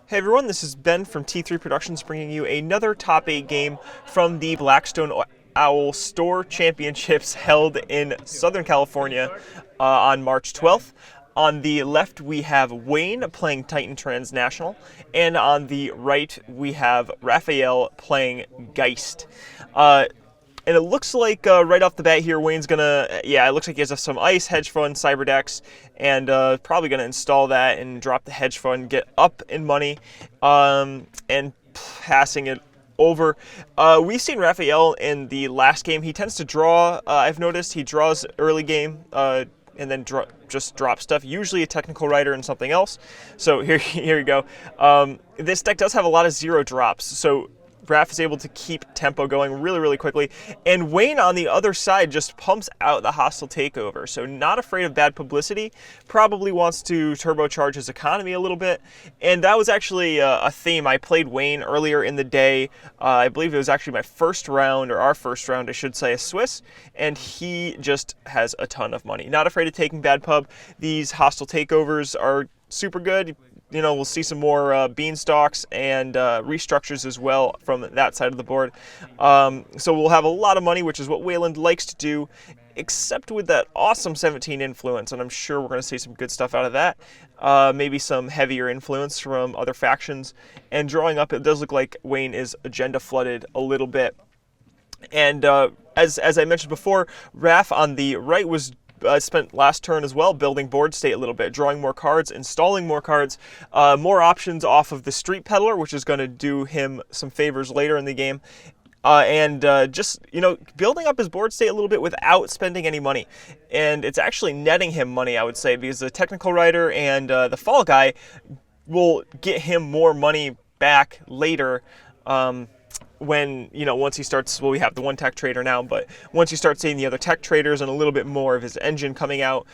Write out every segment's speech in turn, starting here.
Hey everyone, this is Ben from T3 Productions bringing you another top 8 game from the Blackstone Owl Store Championships held in Southern California on March 12th. On the left, we have Wayne playing Titan Transnational, and on the right, we have Raphael playing Geist. And it looks like right off the bat here, Wayne's gonna, it looks like he has some ice, hedge fund, cyberdex, and probably gonna install that and drop the hedge fund, get up in money, and passing it over. We've seen Raphael in the last game. He tends to draw. I've noticed he draws early game. And then just drop stuff, usually a technical writer and something else. So here you go. This deck does have a lot of zero drops, so Raph is able to keep tempo going really, really quickly. And Wayne on the other side just pumps out the Hostile Takeover, so not afraid of bad publicity, probably wants to turbocharge his economy a little bit. And that was actually a theme. I played Wayne earlier in the day. I believe it was actually my first round, or our first round, I should say, a Swiss, and he just has a ton of money. Not afraid of taking bad pub. These Hostile Takeovers are super good. You know, we'll see some more beanstalks and restructures as well from that side of the board. So we'll have a lot of money, which is what Wayland likes to do, except with that awesome 17 influence, and I'm sure we're going to see some good stuff out of that. Maybe some heavier influence from other factions. And drawing up, it does look like Wayne is agenda flooded a little bit. And as I mentioned before, Raph on the right was spent last turn as well building board state a little bit, drawing more cards, installing more cards, more options off of the Street Peddler, which is going to do him some favors later in the game, and just, you know, building up his board state a little bit without spending any money. And it's actually netting him money, I would say, because the technical writer and the fall guy will get him more money back later. When, you know, once he starts, well, we have the one tech trader now, but once you start seeing the other tech traders and a little bit more of his engine coming out,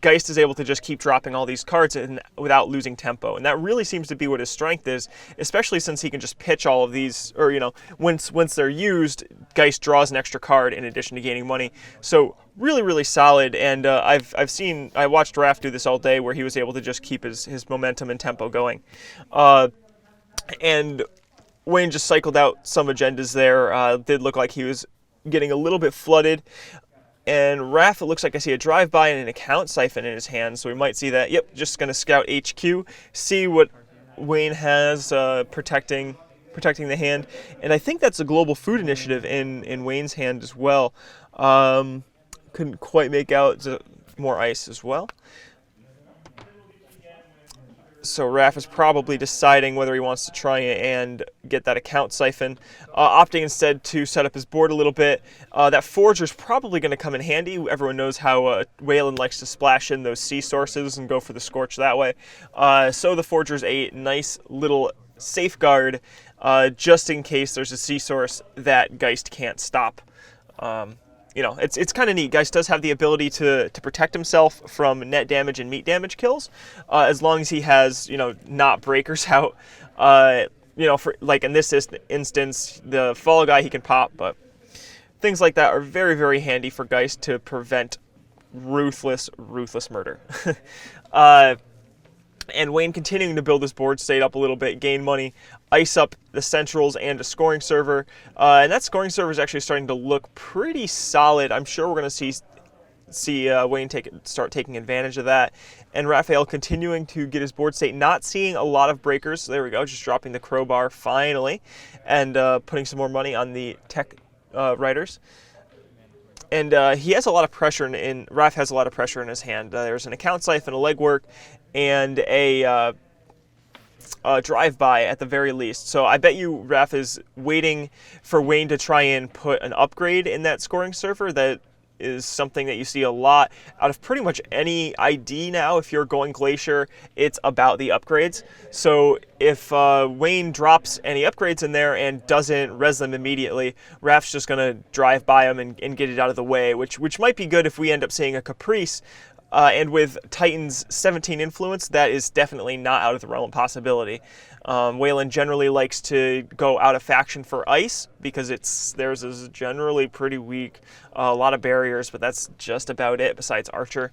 Geist is able to just keep dropping all these cards without losing tempo. And that really seems to be what his strength is, especially since he can just pitch all of these, or, you know, once they're used, Geist draws an extra card in addition to gaining money. So really, really solid. And I watched Raph do this all day, where he was able to just keep his momentum and tempo going. And Wayne just cycled out some agendas there. Did look like he was getting a little bit flooded. And Raph, it looks like I see a drive-by and an account siphon in his hand, so we might see that. Yep, just going to scout HQ, see what Wayne has protecting the hand. And I think that's a global food initiative in Wayne's hand as well. Couldn't quite make out. More ice as well. So Raph is probably deciding whether he wants to try and get that account siphon, opting instead to set up his board a little bit. That Forger is probably going to come in handy. Everyone knows how Wayland likes to splash in those sea sources and go for the Scorch that way. So the Forger is a nice little safeguard, just in case there's a sea source that Geist can't stop. You know, it's kind of neat. Geist does have the ability to protect himself from net damage and meat damage kills, as long as he has, you know, not breakers out. You know, for like in this instance, the fall guy he can pop, but things like that are very, very handy for Geist to prevent ruthless murder. And Wayne continuing to build his board state up a little bit, gain money, ice up the centrals and a scoring server. And that scoring server is actually starting to look pretty solid. I'm sure we're going to see Wayne start taking advantage of that. And Raphael continuing to get his board state, not seeing a lot of breakers. There we go, just dropping the Crowbar finally, and putting some more money on the tech writers. And he has a lot of pressure Raph has a lot of pressure in his hand. There's an account siphon, a legwork, and a drive-by at the very least. So I bet you Raph is waiting for Wayne to try and put an upgrade in that scoring server. That is something that you see a lot out of pretty much any ID now. If you're going Glacier, it's about the upgrades. So if Wayne drops any upgrades in there and doesn't res them immediately, Raph's just going to drive by them and get it out of the way, which might be good if we end up seeing a Caprice And with Titan's 17 influence, that is definitely not out of the realm of possibility. Wayland generally likes to go out of faction for ice because theirs is generally pretty weak. A lot of barriers, but that's just about it besides Archer,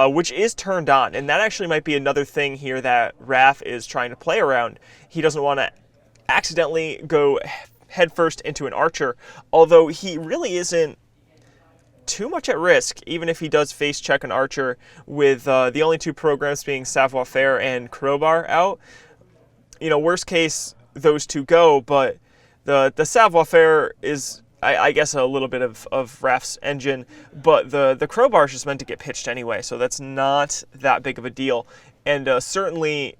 which is turned on. And that actually might be another thing here that Raph is trying to play around. He doesn't want to accidentally go headfirst into an Archer, although he really isn't too much at risk, even if he does face check an Archer with the only two programs being Savoir-Faire and Crowbar out. Worst case, those two go, but the Savoir-Faire is, I guess, a little bit of Raph's engine, but the Crowbar is just meant to get pitched anyway, so that's not that big of a deal, and certainly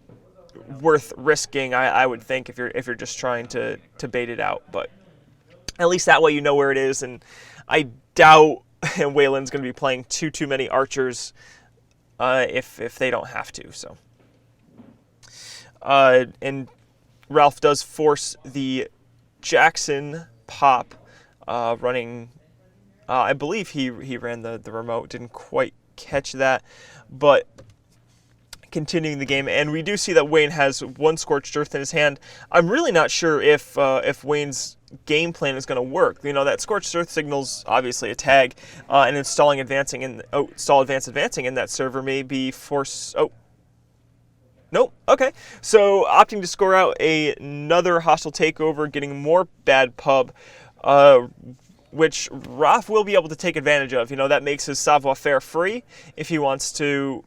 worth risking, I would think, if you're just trying to bait it out. But at least that way you know where it is, and I doubt Wayland's going to be playing too many Archers if they don't have to. So, and Ralph does force the Jackson pop, running. I believe he ran the remote. Didn't quite catch that, but continuing the game, and we do see that Wayne has one Scorched Earth in his hand. I'm really not sure if Wayne's game plan is going to work. That Scorched Earth signals obviously a tag, and install advance advancing in that server may be force. Oh, nope. Okay, so opting to score out another hostile takeover, getting more bad pub, which Raph will be able to take advantage of. That makes his Savoir-Faire free if he wants to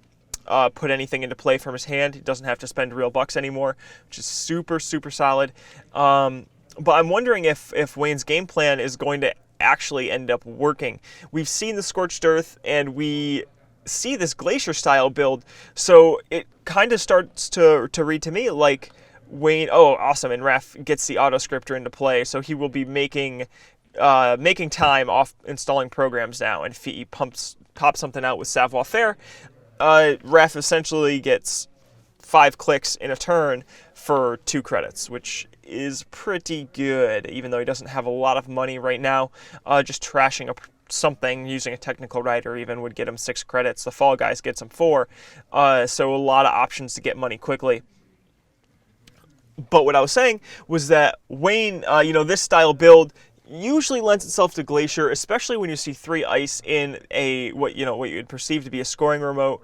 put anything into play from his hand. He doesn't have to spend real bucks anymore, which is super solid. But I'm wondering if Wayne's game plan is going to actually end up working. We've seen the Scorched Earth, and we see this Glacier style build, so it kind of starts to read to me like Wayne, oh awesome, and Raph gets the auto scripter into play, so he will be making time off installing programs now, and if he pops something out with Savoir-Faire, Raph essentially gets 5 clicks in a turn for 2 credits, which is pretty good, even though he doesn't have a lot of money right now. Just trashing something using a technical writer even would get him 6 credits. The Fall Guys gets him 4, so a lot of options to get money quickly. But what I was saying was that Wayne, this style build usually lends itself to Glacier, especially when you see 3 ice in what you would perceive to be a scoring remote.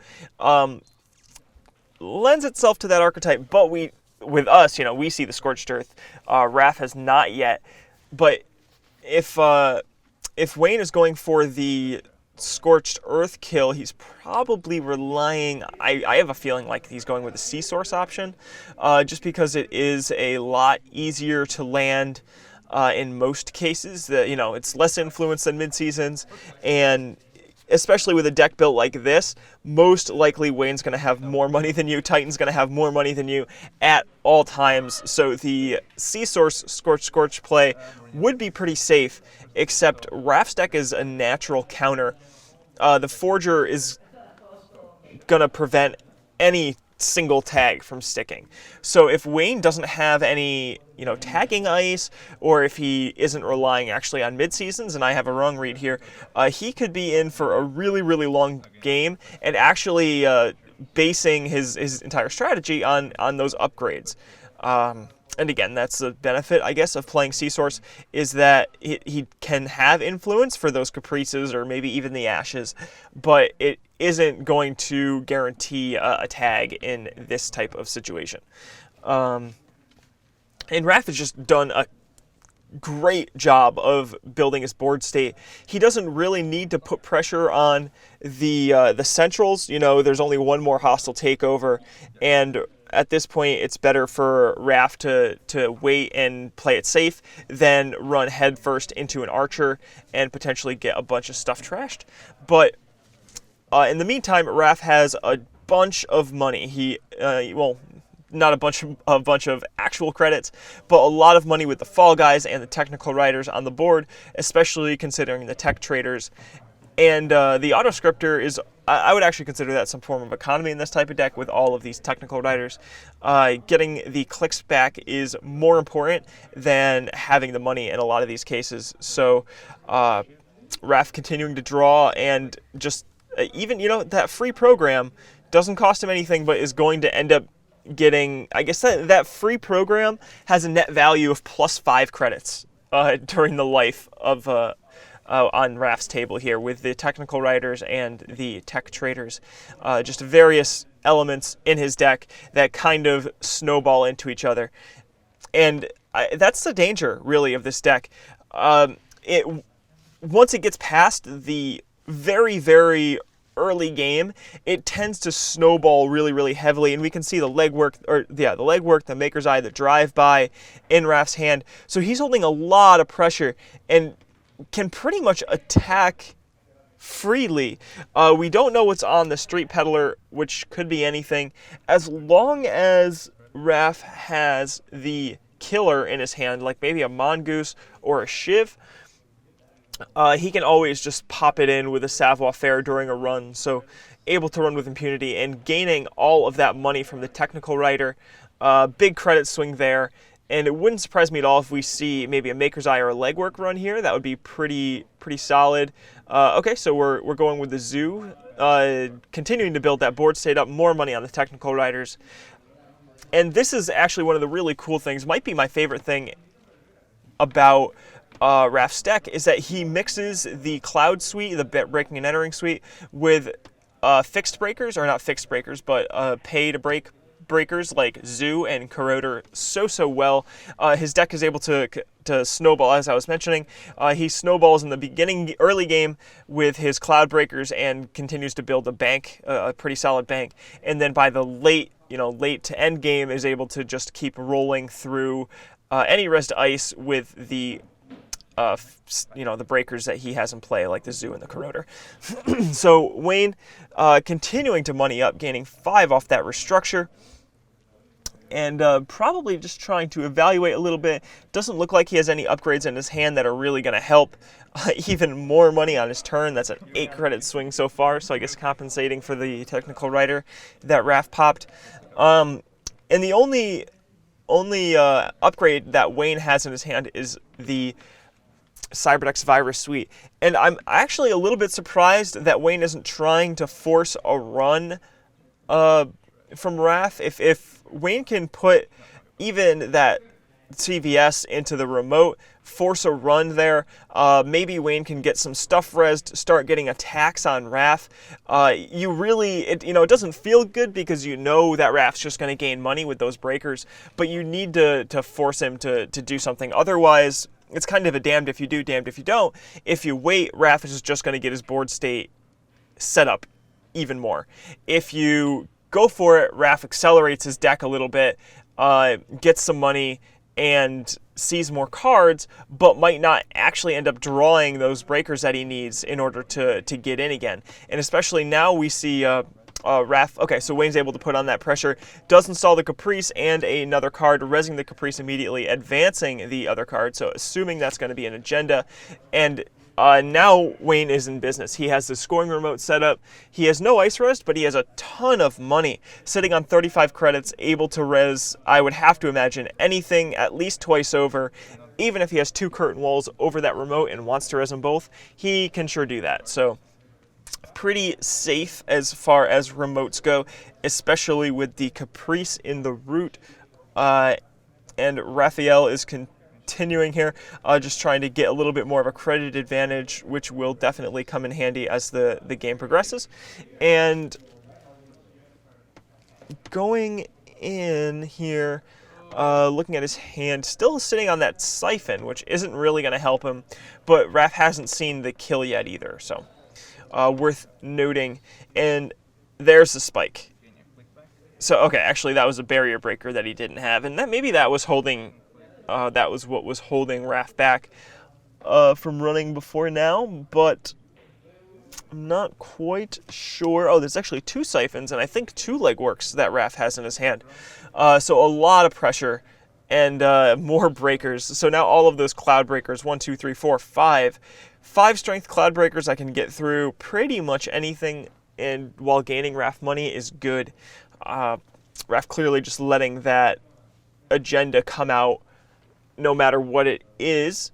Lends itself to that archetype, but with us, we see the Scorched Earth. Raph has not yet. But if Wayne is going for the Scorched Earth kill, he's probably relying, I have a feeling like he's going with the Sea Source option, just because it is a lot easier to land in most cases. It's less influence than mid-seasons, and especially with a deck built like this, most likely Wayne's going to have more money than you, Titan's going to have more money than you at all times, so the Sea Source Scorch play would be pretty safe, except Raph's deck is a natural counter. The Forger is going to prevent any single tag from sticking. So if Wayne doesn't have any, tagging ice, or if he isn't relying actually on mid-seasons, and I have a wrong read here, he could be in for a really long game, and actually basing his entire strategy on those upgrades. And again, that's the benefit, I guess, of playing Sea Source, is that he can have influence for those Caprices or maybe even the Ashes, but it isn't going to guarantee a tag in this type of situation. And Raph has just done a great job of building his board state. He doesn't really need to put pressure on the centrals. There's only one more hostile takeover, and at this point, it's better for Raph to wait and play it safe than run headfirst into an Archer and potentially get a bunch of stuff trashed. But in the meantime, Raph has a bunch of money. Not a bunch of actual credits, but a lot of money with the Fall Guys and the technical writers on the board, especially considering the tech traders. And the autoscriptor is, I would actually consider that some form of economy in this type of deck with all of these technical writers. Getting the clicks back is more important than having the money in a lot of these cases. So Raph continuing to draw and just even, that free program doesn't cost him anything, but is going to end up getting, I guess that free program has a net value of plus 5 credits during the life of on Raph's table here, with the technical writers and the tech traders, just various elements in his deck that kind of snowball into each other. And that's the danger, really, of this deck. Once it gets past the very, very early game, it tends to snowball really, really heavily, and we can see the legwork, the Maker's Eye, the drive-by in Raph's hand. So he's holding a lot of pressure and can pretty much attack freely. We don't know what's on the Street Peddler, which could be anything. As long as Raph has the killer in his hand, like maybe a Mongoose or a Shiv, he can always just pop it in with a savoir-faire during a run, so able to run with impunity and gaining all of that money from the technical writer. Big credit swing there, and it wouldn't surprise me at all if we see maybe a Maker's Eye or a legwork run here. That would be pretty solid. Okay, so we're going with the Zoo, continuing to build that board state up, more money on the technical writers. And this is actually one of the really cool things, might be my favorite thing about Raph's deck, is that he mixes the Cloud Suite, the Breaking and Entering Suite, with fixed breakers, or not fixed breakers, but pay-to-break breakers like Zoo and Corroder so well. His deck is able to snowball, as I was mentioning. He snowballs in the early game with his Cloud Breakers and continues to build a bank, a pretty solid bank. And then by the late to end game is able to just keep rolling through any res to ice with the the breakers that he has in play, like the Zoo and the Corroder. So Wayne continuing to money up, gaining 5 off that restructure, and probably just trying to evaluate a little bit. Doesn't look like he has any upgrades in his hand that are really going to help. Even more money on his turn. That's an 8 credit swing so far, so I guess compensating for the technical writer that Raph popped. And the only upgrade that Wayne has in his hand is the Cyberdex Virus Suite. And I'm actually a little bit surprised that Wayne isn't trying to force a run from Raph. If Wayne can put even that CVS into the remote, force a run there, maybe Wayne can get some stuff resed, start getting attacks on Raph. It doesn't feel good because you know that Raph's just going to gain money with those breakers, but you need to force him to do something. Otherwise, it's kind of a damned if you do, damned if you don't. If you wait, Raph is just going to get his board state set up even more. If you go for it, Raph accelerates his deck a little bit, gets some money, and sees more cards, but might not actually end up drawing those breakers that he needs in order to get in again. And especially now we see Raph. Okay, so Wayne's able to put on that pressure, does install the Caprice and another card, resing the Caprice immediately, advancing the other card, so assuming that's going to be an agenda. And now Wayne is in business. He has the scoring remote set up. He has no ice rest, but he has a ton of money, sitting on 35 credits, able to res, I would have to imagine, anything at least twice over. Even if he has 2 curtain walls over that remote and wants to res them both, he can sure do that. So pretty safe as far as remotes go, especially with the Caprice in the root. And Raphael is continuing here, just trying to get a little bit more of a credit advantage, which will definitely come in handy as the game progresses. And going in here, looking at his hand, still sitting on that Siphon, which isn't really going to help him, but Raph hasn't seen the kill yet either, so worth noting. And there's the spike. So, okay, actually that was a barrier breaker that he didn't have, and maybe that was holding, that was what was holding Raph back from running before now, but I'm not quite sure. Oh, there's actually 2 Siphons, and I think 2 legworks that Raph has in his hand. So a lot of pressure and more breakers. So now all of those cloud breakers, 1, 2, 3, 4, 5 strength cloud breakers I can get through pretty much anything, and while gaining Raph money is good. Raph clearly just letting that agenda come out no matter what it is.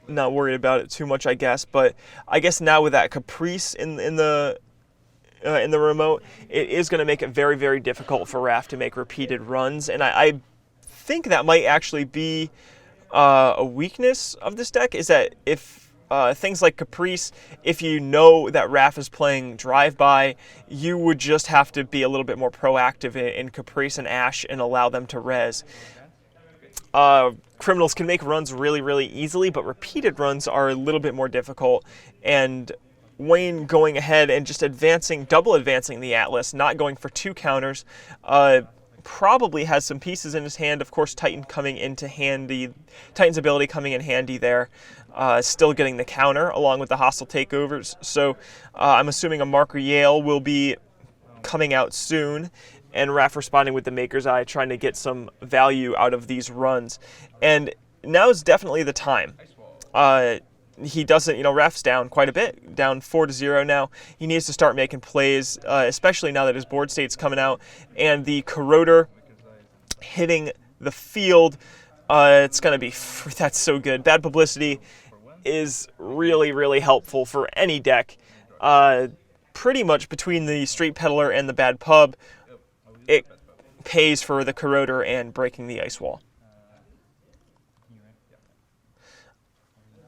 not worried about it too much, I guess. But I guess now with that caprice in the remote, it is going to make it very, very difficult for Raph to make repeated runs, and I think that might actually be a weakness of this deck, is that if things like Caprice, if you know that Raph is playing Drive-By, you would just have to be a little bit more proactive in Caprice and Ash and allow them to res. Criminals can make runs really, really easily, but repeated runs are a little bit more difficult, and Wayne going ahead and just double advancing the Atlas, not going for 2 counters, probably has some pieces in his hand. Of course, Titan's ability coming in handy there, still getting the counter along with the hostile takeovers. So I'm assuming a Marker Yale will be coming out soon, and Raph responding with the Maker's Eye, trying to get some value out of these runs. And now is definitely the time. He doesn't, Raph's down quite a bit, down 4-0 now. He needs to start making plays, especially now that his board state's coming out, and the Corroder hitting the field. It's going to be, that's so good. Bad publicity is really, really helpful for any deck. Pretty much between the Street Peddler and the Bad Pub, it pays for the Corroder and breaking the ice wall.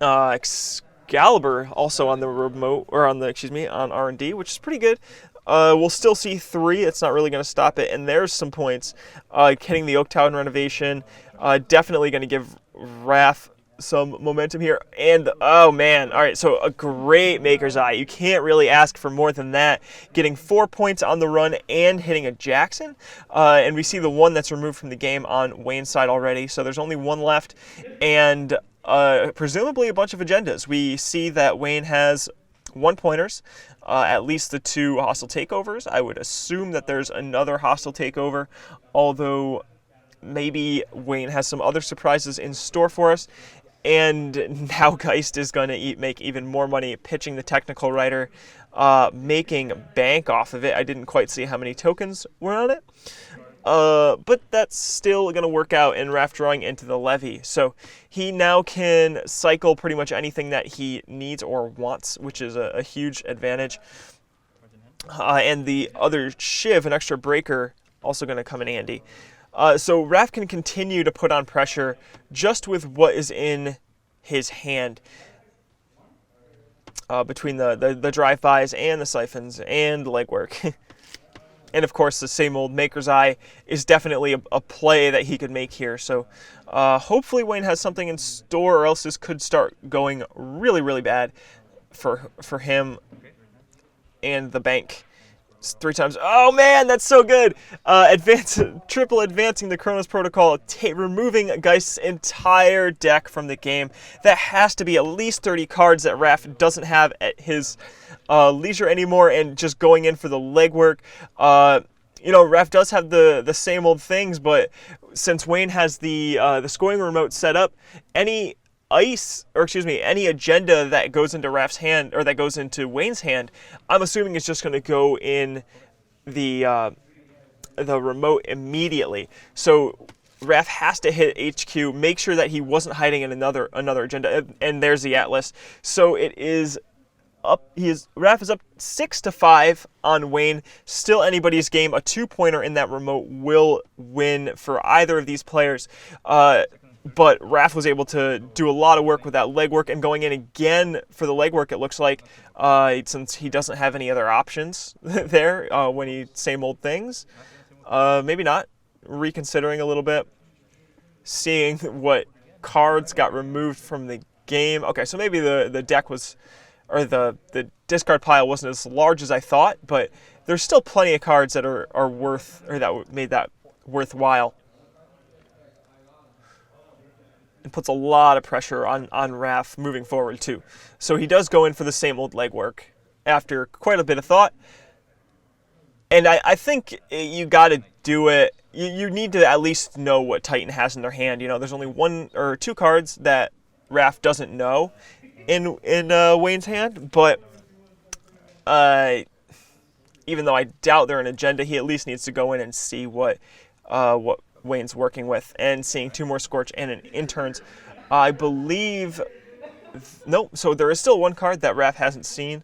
Excalibur also on the remote, or on R&D, which is pretty good. We'll still see 3. It's not really going to stop it. And there's some points. Hitting the Oak Town renovation. Definitely going to give Raph some momentum here. And, oh man, all right, so a great Maker's Eye. You can't really ask for more than that. Getting 4 points on the run and hitting a Jackson. And we see the one that's removed from the game on Wayne's side already. So there's only 1 left. And presumably a bunch of agendas. We see that Wayne has 1-pointers, at least the 2 hostile takeovers. I would assume that there's another hostile takeover, although maybe Wayne has some other surprises in store for us. And now Geist is going to make even more money pitching the technical writer, making bank off of it. I didn't quite see how many tokens were on it. But that's still going to work out in Raph drawing into the levy. So he now can cycle pretty much anything that he needs or wants, which is a huge advantage. And the other Shiv, an extra breaker, also going to come in handy. So Raph can continue to put on pressure just with what is in his hand. Between the drive-bys and the siphons and the legwork. And, of course, the same old Maker's Eye is definitely a play that he could make here. So hopefully Wayne has something in store, or else this could start going really, really bad for him and the bank. It's 3 times. Oh, man, that's so good. Triple advancing the Chronos Protocol, removing Geist's entire deck from the game. That has to be at least 30 cards that Raph doesn't have at his leisure anymore, and just going in for the legwork. Raph does have the same old things, but since Wayne has the scoring remote set up, any agenda that goes into Raph's hand, or that goes into Wayne's hand, I'm assuming it's just going to go in the remote immediately. So Raph has to hit HQ, make sure that he wasn't hiding in another agenda, and there's the Atlas. So it is up. Raph is up 6-5 on Wayne. Still anybody's game. A 2-pointer in that remote will win for either of these players. But Raph was able to do a lot of work with that legwork, and going in again for the legwork, it looks like, since he doesn't have any other options there when same old things. Maybe not. Reconsidering a little bit. Seeing what cards got removed from the game. Okay, so maybe the deck was, or the discard pile wasn't as large as I thought, but there's still plenty of cards that are worth, or that made that worthwhile. It puts a lot of pressure on Raph moving forward, too. So he does go in for the same old legwork after quite a bit of thought. And I think you got to do it. You need to at least know what Titan has in their hand. There's only 1 or 2 cards that Raph doesn't know in Wayne's hand. But even though I doubt they're an agenda, he at least needs to go in and see what Wayne's working with, and seeing 2 more Scorch and an Interns. I believe Nope. So there is still one card that Raph hasn't seen,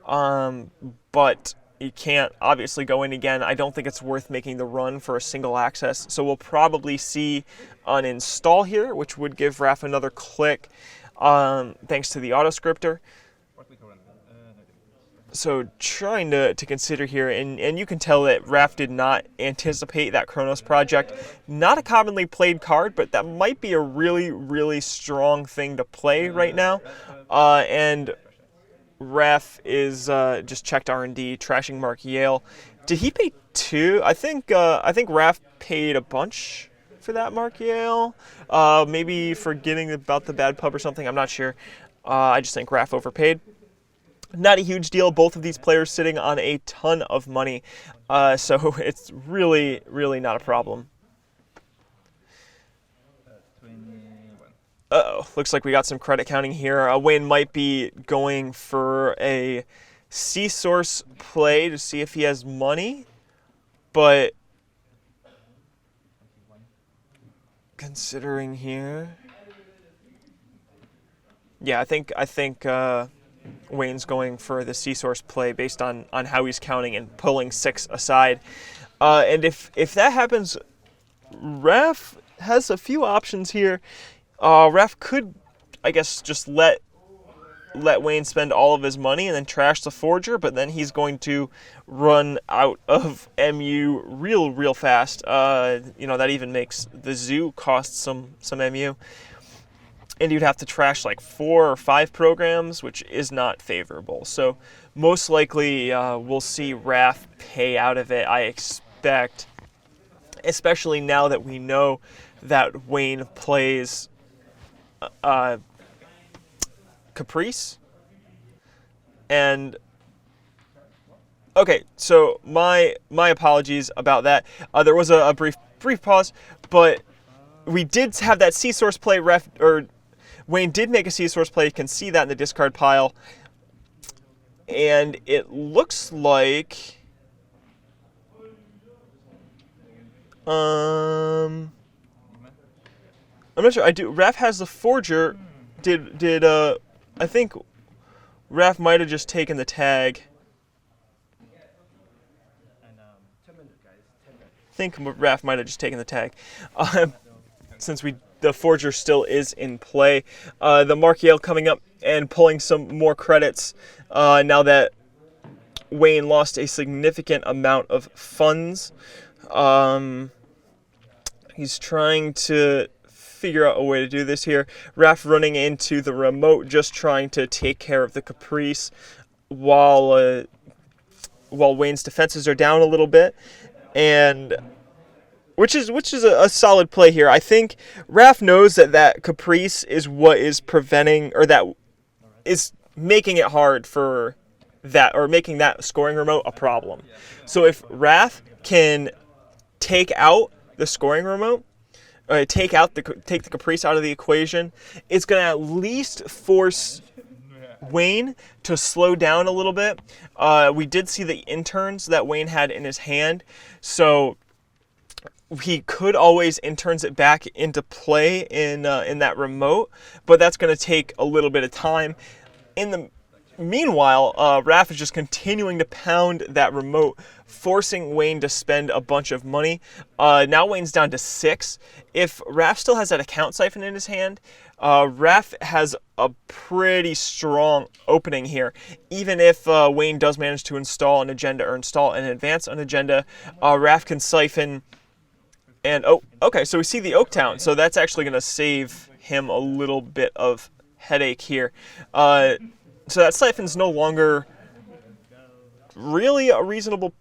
but he can't obviously go in again. I don't think it's worth making the run for a single access. So we'll probably see an install here, which would give Raph another click, thanks to the auto scripter. So trying to consider here, and you can tell that Raph did not anticipate that Chronos Project. Not a commonly played card, but that might be a really, really strong thing to play right now. And Raph is just checked R&D, trashing Mark Yale. Did he pay 2? I think Raph paid a bunch for that Mark Yale. Maybe forgetting about the bad pub or something. I'm not sure. I just think Raph overpaid. Not a huge deal. Both of these players sitting on a ton of money, so it's really, really not a problem. Uh-oh, looks like we got some credit counting here. Wayne might be going for a C-Source play to see if he has money, but considering here, yeah, I think Wayne's going for the C-Source play based on how he's counting and pulling 6 aside. And if that happens, Raph has a few options here. Raph could, I guess, just let Wayne spend all of his money and then trash the Forger, but then he's going to run out of MU real fast. That even makes the Zoo cost some MU. And you'd have to trash like 4 or 5 programs, which is not favorable. So most likely we'll see Raph pay out of it, I expect, especially now that we know that Wayne plays Caprice. And okay, so my apologies about that. There was a brief pause, but we did have that C-Source play. Wayne did make a C-Source play. You can see that in the discard pile. And it looks like I'm not sure. Raph has the Forger. I think Raph might have just taken the tag. I think Raph might have just taken the tag. Since the Forger still is in play. The Mark Yale coming up and pulling some more credits now that Wayne lost a significant amount of funds. He's trying to figure out a way to do this here. Raph running into the remote, just trying to take care of the Caprice while Wayne's defenses are down a little bit, and which is a solid play here. I think Raph knows that Caprice is what is preventing, or that is making it hard for that, or making that scoring remote a problem. So if Raph can take out the scoring remote, take the Caprice out of the equation, it's going to at least force Wayne to slow down a little bit. We did see the interns that Wayne had in his hand, so he could always interns it back into play in that remote, but that's going to take a little bit of time. In the meanwhile, Raph is just continuing to pound that remote, forcing Wayne to spend a bunch of money. Now Wayne's down to 6. If Raph still has that account siphon in his hand, Raph has a pretty strong opening here. Even if Wayne does manage to install an agenda or install an advance on agenda, Raph can siphon. And, okay, so we see the Oaktown, so that's actually going to save him a little bit of headache here. So that siphon's no longer really a reasonable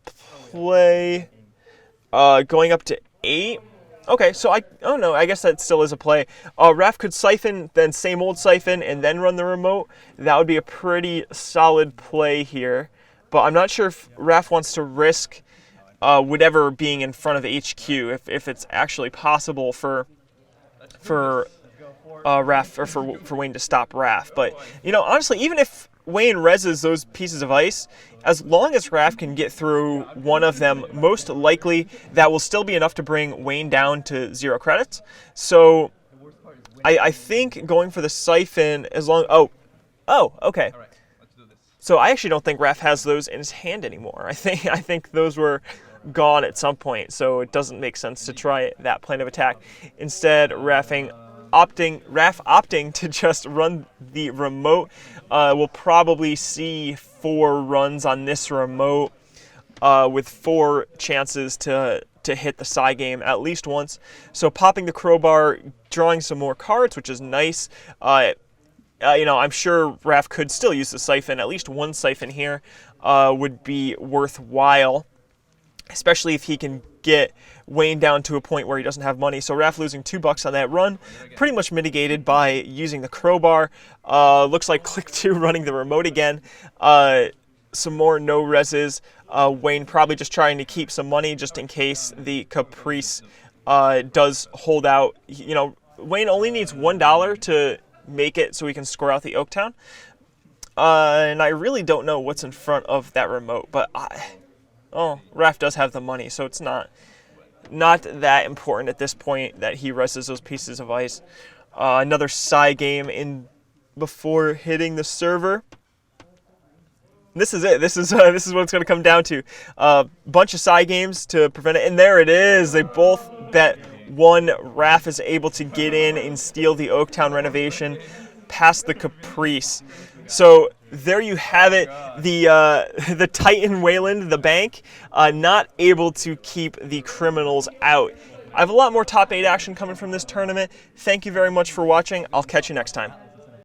play. Going up to 8. Okay, so I guess that still is a play. Raph could siphon, then same old siphon, and then run the remote. That would be a pretty solid play here. But I'm not sure if Raph wants to risk whatever being in front of HQ, if it's actually possible for Raph, or for Wayne to stop Raph. But honestly, even if Wayne reses those pieces of ice, as long as Raph can get through one of them, most likely that will still be enough to bring Wayne down to 0 credits. So I think going for the siphon as long... Oh, okay. So I actually don't think Raph has those in his hand anymore. I think those were gone at some point, so it doesn't make sense to try that plan of attack. Instead, Raph opting to just run the remote. We'll probably see 4 runs on this remote with 4 chances to hit the side game at least once. So popping the crowbar, drawing some more cards, which is nice. I'm sure Raph could still use the siphon. At least one siphon here would be worthwhile, especially if he can get Wayne down to a point where he doesn't have money. So Raph losing $2 on that run, pretty much mitigated by using the crowbar. Looks like Click 2 running the remote again. Some more no reses. Wayne probably just trying to keep some money just in case the Caprice does hold out. Wayne only needs $1 to make it so we can score out the Oaktown. And I really don't know what's in front of that remote, but Raph does have the money, so it's not that important at this point that he rests those pieces of ice. Another side game in before hitting the server. This is it. This is what it's going to come down to. Bunch of side games to prevent it, and there it is. They both bet one. Raph is able to get in and steal the Oaktown renovation past the Caprice. So there you have it. The Titan Wayland, the bank, not able to keep the criminals out. I have a lot more top 8 action coming from this tournament. Thank you very much for watching. I'll catch you next time.